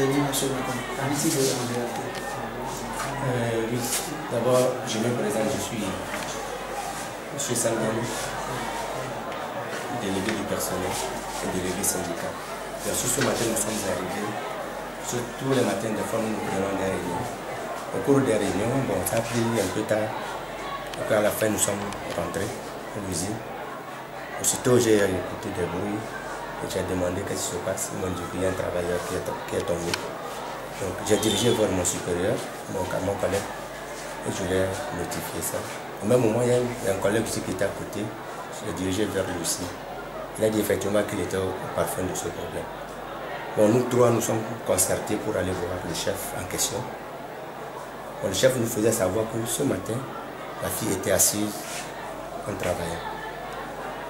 venir ce matin? Qu'en est-il en réalité? Oui, d'abord, je me présente, je suis M. Sangan, délégué du personnel et délégué syndical. Bien sûr, ce matin, nous sommes arrivés. Tous les matins, des fois, nous prenons des réunions. Au cours des réunions, bon, ça a pris un peu tard. Après, à la fin, nous sommes rentrés à l'usine. Aussitôt, j'ai écouté des bruits et j'ai demandé qu'est-ce qui se passe. Ils m'ont dit qu'il y a un travailleur qui est tombé. Donc, j'ai dirigé vers mon supérieur, mon collègue, et je lui ai notifié ça. Au même moment, il y a un collègue aussi qui était à côté. Je l'ai dirigé vers lui aussi. Il a dit effectivement qu'il était au parfum de ce problème. Bon, nous trois, nous sommes concertés pour aller voir le chef en question. Bon, le chef nous faisait savoir que ce matin, la fille était assise en travaillant.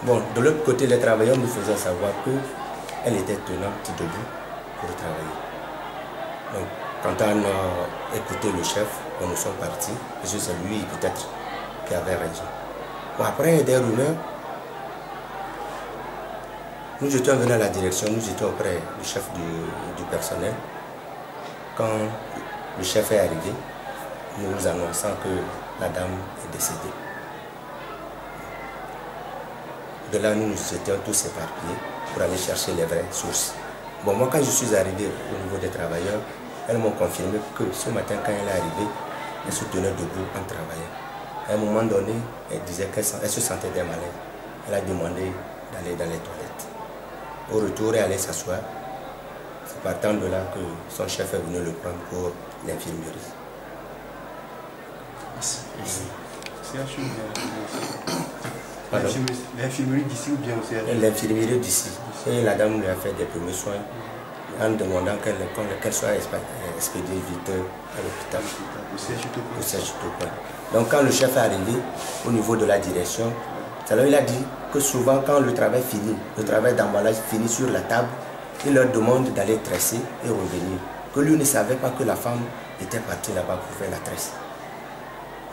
Bon, de l'autre côté, les travailleurs nous faisaient savoir qu'elle était tenante debout pour travailler. Donc, quand on a écouté le chef, nous sommes partis, parce que c'est lui peut-être qui avait raison. Bon, après des rumeurs, nous étions venus à la direction, nous étions auprès du chef du personnel. Quand le chef est arrivé, nous annonçant que la dame est décédée. De là, nous nous étions tous éparpillés pour aller chercher les vraies sources. Bon, moi, quand je suis arrivé au niveau des travailleurs, elles m'ont confirmé que ce matin, quand elle est arrivée, elle se tenait debout en travaillant. À un moment donné, elle disait qu'elle se sentait des malaises. Elle a demandé d'aller dans les toilettes. Au retour, elle allait s'asseoir. C'est partant de là que son chef est venu le prendre pour l'infirmerie. L'infirmerie d'ici ou bien au CHU? L'infirmerie d'ici. Et la dame lui a fait des premiers soins en demandant qu'elle soit expédiée vite à l'hôpital. Au CHU. Donc quand le chef est arrivé au niveau de la direction, alors il a dit que souvent quand le travail finit, le travail d'emballage finit sur la table, il leur demande d'aller tresser et revenir. Que lui ne savait pas que la femme était partie là-bas pour faire la tresse.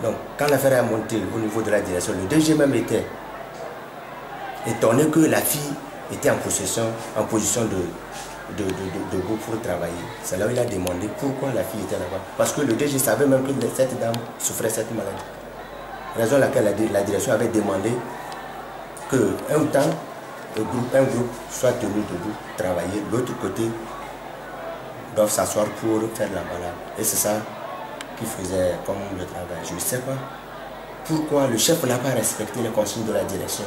Donc quand l'affaire est montée au niveau de la direction, le DG même était étonné que la fille était en position debout pour travailler. C'est là où il a demandé pourquoi la fille était là-bas. Parce que le DG savait même que cette dame souffrait cette maladie. Raison à laquelle la direction avait demandé qu'un temps, un groupe soit tenu debout, travailler. De l'autre côté, doivent s'asseoir pour faire la balade. Et c'est ça qui faisait comme le travail. Je ne sais pas pourquoi le chef n'a pas respecté les consignes de la direction.